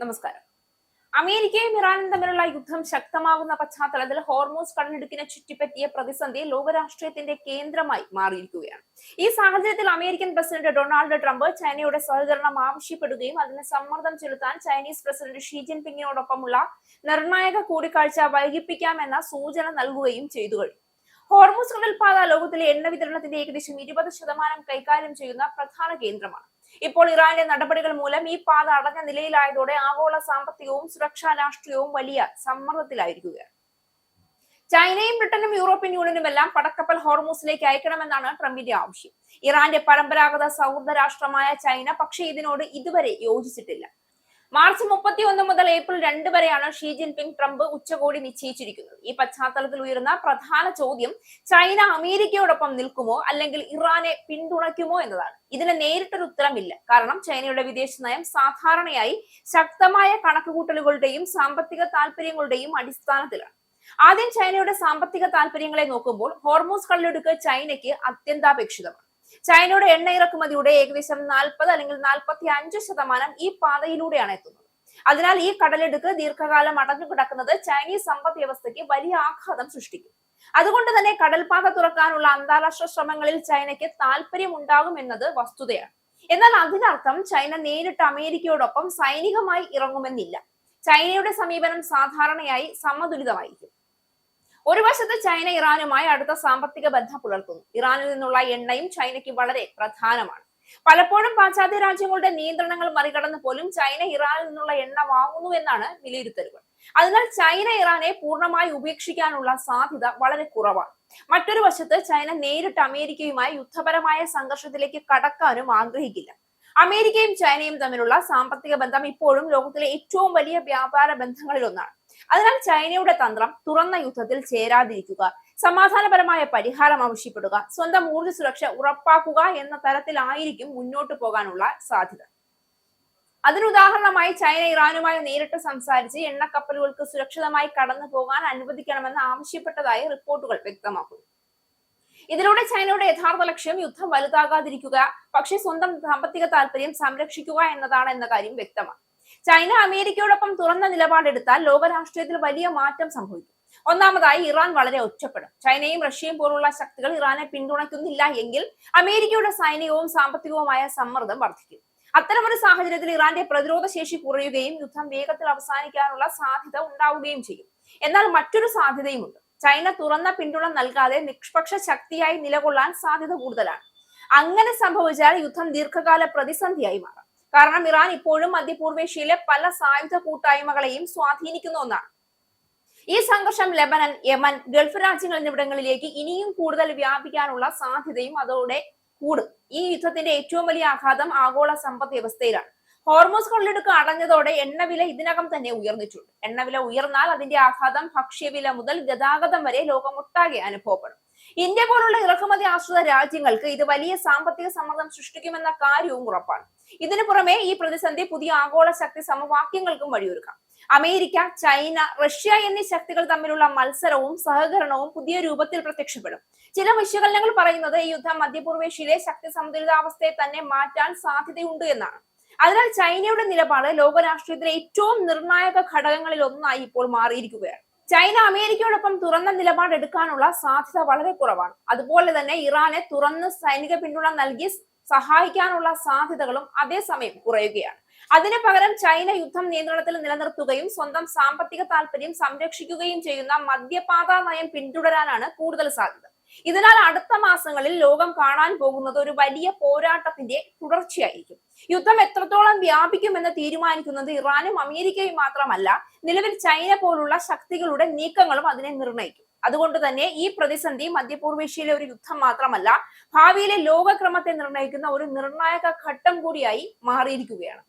നമസ്കാരം. അമേരിക്കയും ഇറാനും തമ്മിലുള്ള യുദ്ധം ശക്തമാകുന്ന പശ്ചാത്തലത്തിൽ ഹോർമൂസ് കടലിടുക്കിനെ ചുറ്റിപ്പറ്റിയ പ്രതിസന്ധി ലോകരാഷ്ട്രീയത്തിന്റെ കേന്ദ്രമായി മാറിയിരിക്കുകയാണ്. ഈ സാഹചര്യത്തിൽ അമേരിക്കൻ പ്രസിഡന്റ് ഡൊണാൾഡ് ട്രംപ് ചൈനയുടെ സഹകരണം ആവശ്യപ്പെടുകയും അതിന് സമ്മർദ്ദം ചെലുത്താൻ ചൈനീസ് പ്രസിഡന്റ് ഷീ ജിൻപിങ്ങിനോടൊപ്പമുള്ള നിർണായക കൂടിക്കാഴ്ച വൈകിപ്പിക്കാമെന്ന സൂചന നൽകുകയും ചെയ്തു കഴിഞ്ഞു. ഹോർമൂസ് കടൽപാത ലോകത്തിലെ എണ്ണ വിതരണത്തിന്റെ ഏകദേശം 20% കൈകാര്യം ചെയ്യുന്ന പ്രധാന കേന്ദ്രമാണ്. ഇപ്പോൾ ഇറാന്റെ നടപടികൾ മൂലം ഈ പാത അടഞ്ഞ നിലയിലായതോടെ ആഗോള സാമ്പത്തികവും സുരക്ഷാ രാഷ്ട്രീയവും വലിയ സമ്മർദ്ദത്തിലായിരിക്കുകയാണ്. ചൈനയും ബ്രിട്ടനും യൂറോപ്യൻ യൂണിയനുമെല്ലാം പടക്കപ്പൽ ഹോർമൂസിലേക്ക് അയക്കണമെന്നാണ് ട്രംപിന്റെ ആവശ്യം. ഇറാന്റെ പരമ്പരാഗത സൗഹൃദ രാഷ്ട്രമായ ചൈന പക്ഷേ ഇതിനോട് ഇതുവരെ യോജിച്ചിട്ടില്ല. മാർച്ച് 31 മുതൽ ഏപ്രിൽ 2 വരെയാണ് ഷീ ജിൻപിങ് ട്രംപ് ഉച്ചകോടി നിശ്ചയിച്ചിരിക്കുന്നത്. ഈ പശ്ചാത്തലത്തിൽ ഉയരുന്ന പ്രധാന ചോദ്യം ചൈന അമേരിക്കയോടൊപ്പം നിൽക്കുമോ അല്ലെങ്കിൽ ഇറാനെ പിന്തുണയ്ക്കുമോ എന്നതാണ്. ഇതിന് നേരിട്ടൊരു ഉത്തരമില്ല. കാരണം ചൈനയുടെ വിദേശ നയം സാധാരണയായി ശക്തമായ കണക്കുകൂട്ടലുകളുടെയും സാമ്പത്തിക താല്പര്യങ്ങളുടെയും അടിസ്ഥാനത്തിലാണ്. ആദ്യം ചൈനയുടെ സാമ്പത്തിക താല്പര്യങ്ങളെ നോക്കുമ്പോൾ ഹോർമൂസ് കടലിടുക്ക് ചൈനയ്ക്ക് അത്യന്താപേക്ഷിതമാണ്. ചൈനയുടെ എണ്ണ ഇറക്കുമതിയുടെ ഏകദേശം 40 അല്ലെങ്കിൽ 45% ഈ പാതയിലൂടെയാണ് എത്തുന്നത്. അതിനാൽ ഈ കടലിടുക്ക് ദീർഘകാലം അടഞ്ഞു കിടക്കുന്നത് ചൈനീസ് സമ്പദ് വ്യവസ്ഥയ്ക്ക് വലിയ ആഘാതം സൃഷ്ടിക്കും. അതുകൊണ്ട് തന്നെ കടൽപാത തുറക്കാനുള്ള അന്താരാഷ്ട്ര ശ്രമങ്ങളിൽ ചൈനയ്ക്ക് താല്പര്യം ഉണ്ടാകും എന്നത് വസ്തുതയാണ്. എന്നാൽ അതിനർത്ഥം ചൈന നേരിട്ട് അമേരിക്കയോടൊപ്പം സൈനികമായി ഇറങ്ങുമെന്നില്ല. ചൈനയുടെ സമീപനം സാധാരണയായി സമതുലിതമായിരിക്കും. ഒരു വശത്ത് ചൈന ഇറാനുമായി അടുത്ത സാമ്പത്തിക ബന്ധം പുലർത്തുന്നു. ഇറാനിൽ നിന്നുള്ള എണ്ണയും ചൈനയ്ക്ക് വളരെ പ്രധാനമാണ്. പലപ്പോഴും പാശ്ചാത്യ രാജ്യങ്ങളുടെ നിയന്ത്രണങ്ങൾ മറികടന്ന് പോലും ചൈന ഇറാനിൽ നിന്നുള്ള എണ്ണ വാങ്ങുന്നു എന്നാണ് വിലയിരുത്തലുകൾ. അതിനാൽ ചൈന ഇറാനെ പൂർണ്ണമായി ഉപേക്ഷിക്കാനുള്ള സാധ്യത വളരെ കുറവാണ്. മറ്റൊരു വശത്ത് ചൈന നേരിട്ട് അമേരിക്കയുമായി യുദ്ധപരമായ സംഘർഷത്തിലേക്ക് കടക്കാനും ആഗ്രഹിക്കില്ല. അമേരിക്കയും ചൈനയും തമ്മിലുള്ള സാമ്പത്തിക ബന്ധം ഇപ്പോഴും ലോകത്തിലെ ഏറ്റവും വലിയ വ്യാപാര ബന്ധങ്ങളിൽ ഒന്നാണ്. അതിനാൽ ചൈനയുടെ തന്ത്രം തുറന്ന യുദ്ധത്തിൽ ചേരാതിരിക്കുക, സമാധാനപരമായ പരിഹാരം ആവശ്യപ്പെടുക, സ്വന്തം ഊർജ്ജ സുരക്ഷ ഉറപ്പാക്കുക എന്ന തരത്തിലായിരിക്കും മുന്നോട്ട് പോകാനുള്ള സാധ്യത. അതിനുദാഹരണമായി ചൈന ഇറാനുമായി നേരിട്ട് സംസാരിച്ച് എണ്ണക്കപ്പലുകൾക്ക് സുരക്ഷിതമായി കടന്നു പോകാൻ അനുവദിക്കണമെന്ന് ആവശ്യപ്പെട്ടതായി റിപ്പോർട്ടുകൾ വ്യക്തമാക്കുന്നു. ഇതിലൂടെ ചൈനയുടെ യഥാർത്ഥ ലക്ഷ്യം യുദ്ധം വലുതാകാതിരിക്കുക, പക്ഷേ സ്വന്തം സാമ്പത്തിക താല്പര്യം സംരക്ഷിക്കുക എന്നതാണ് എന്ന കാര്യം വ്യക്തമാണ്. ചൈന അമേരിക്കയോടൊപ്പം തുറന്ന നിലപാടെടുത്താൽ ലോകരാഷ്ട്രീയത്തിൽ വലിയ മാറ്റം സംഭവിക്കും. ഒന്നാമതായി ഇറാൻ വളരെ ഒറ്റപ്പെടും. ചൈനയും റഷ്യയും പോലുള്ള ശക്തികൾ ഇറാനെ പിന്തുണയ്ക്കുന്നില്ല എങ്കിൽ അമേരിക്കയുടെ സൈനികവും സാമ്പത്തികവുമായ സമ്മർദ്ദം വർദ്ധിക്കും. അത്തരമൊരു സാഹചര്യത്തിൽ ഇറാന്റെ പ്രതിരോധ ശേഷി കുറയുകയും യുദ്ധം വേഗത്തിൽ അവസാനിക്കാനുള്ള സാധ്യത ഉണ്ടാവുകയും ചെയ്യും. എന്നാൽ മറ്റൊരു സാധ്യതയുമുണ്ട്. ചൈന തുറന്ന പിന്തുണ നൽകാതെ നിഷ്പക്ഷ ശക്തിയായി നിലകൊള്ളാൻ സാധ്യത കൂടുതലാണ്. അങ്ങനെ സംഭവിച്ചാൽ യുദ്ധം ദീർഘകാല പ്രതിസന്ധിയായി മാറാം. കാരണം ഇറാൻ ഇപ്പോഴും മധ്യപൂർവേഷ്യയിലെ പല സായുധ കൂട്ടായ്മകളെയും സ്വാധീനിക്കുന്ന ഒന്നാണ്. ഈ സംഘർഷം ലെബനൻ, യമൻ, ഗൾഫ് രാജ്യങ്ങൾ എന്നിവിടങ്ങളിലേക്ക് ഇനിയും കൂടുതൽ വ്യാപിക്കാനുള്ള സാധ്യതയും അതോടെ കൂടും. ഈ യുദ്ധത്തിന്റെ ഏറ്റവും വലിയ ആഘാതം ആഗോള സമ്പദ് വ്യവസ്ഥയിലാണ്. ഹോർമൂസ് കടലിടുക്ക് അടഞ്ഞതോടെ എണ്ണവില ഇതിനകം തന്നെ ഉയർന്നിട്ടുണ്ട്. എണ്ണവില ഉയർന്നാൽ അതിന്റെ ആഘാതം ഭക്ഷ്യവില മുതൽ ഗതാഗതം വരെ ലോകമൊട്ടാകെ അനുഭവപ്പെടും. ഇന്ത്യ പോലുള്ള ഇറക്കുമതി ആശ്രിത രാജ്യങ്ങൾക്ക് ഇത് വലിയ സാമ്പത്തിക സമ്മർദ്ദം സൃഷ്ടിക്കുമെന്ന കാര്യവും ഉറപ്പാണ്. ഇതിനു പുറമെ ഈ പ്രതിസന്ധി പുതിയ ആഗോള ശക്തി സമവാക്യങ്ങൾക്കും വഴിയൊരുക്കാം. അമേരിക്ക, ചൈന, റഷ്യ എന്നീ ശക്തികൾ തമ്മിലുള്ള മത്സരവും സഹകരണവും പുതിയ രൂപത്തിൽ പ്രത്യക്ഷപ്പെടും. ചില വിശകലനങ്ങൾ പറയുന്നത് ഈ യുദ്ധം മധ്യപൂർവേഷ്യയിലെ ശക്തി സന്തുലിതാവസ്ഥയെ തന്നെ മാറ്റാൻ സാധ്യതയുണ്ട് എന്നാണ്. അതിനാൽ ചൈനയുടെ നിലപാട് ലോകരാഷ്ട്രീയത്തിലെ ഏറ്റവും നിർണായക ഘടകങ്ങളിൽ ഒന്നായി ഇപ്പോൾ മാറിയിരിക്കുകയാണ്. ചൈന അമേരിക്കയോടൊപ്പം തുറന്ന നിലപാടെടുക്കാനുള്ള സാധ്യത വളരെ കുറവാണ്. അതുപോലെ തന്നെ ഇറാനെ തുറന്ന് സൈനിക പിന്തുണ നൽകി സഹായിക്കാനുള്ള സാധ്യതകളും അതേസമയം കുറയുകയാണ്. അതിനു പകരം ചൈന യുദ്ധം നിയന്ത്രണത്തിൽ നിലനിർത്തുകയും സ്വന്തം സാമ്പത്തിക താല്പര്യം സംരക്ഷിക്കുകയും ചെയ്യുന്ന മധ്യപാത നയം പിന്തുടരാനാണ് കൂടുതൽ സാധ്യത. ഇതിനാൽ അടുത്ത മാസങ്ങളിൽ ലോകം കാണാൻ പോകുന്നത് ഒരു വലിയ പോരാട്ടത്തിന്റെ തുടർച്ചയായിരിക്കും. യുദ്ധം എത്രത്തോളം വ്യാപിക്കുമെന്ന് തീരുമാനിക്കുന്നത് ഇറാനും അമേരിക്കയും മാത്രമല്ല, നിലവിൽ ചൈന പോലുള്ള ശക്തികളുടെ നീക്കങ്ങളും അതിനെ നിർണ്ണയിക്കും. അതുകൊണ്ട് തന്നെ ഈ പ്രതിസന്ധി മധ്യപൂർവേഷ്യയിലെ ഒരു യുദ്ധം മാത്രമല്ല, ഭാവിയിലെ ലോകക്രമത്തെ നിർണ്ണയിക്കുന്ന ഒരു നിർണായക ഘട്ടം കൂടിയായി മാറിയിരിക്കുകയാണ്.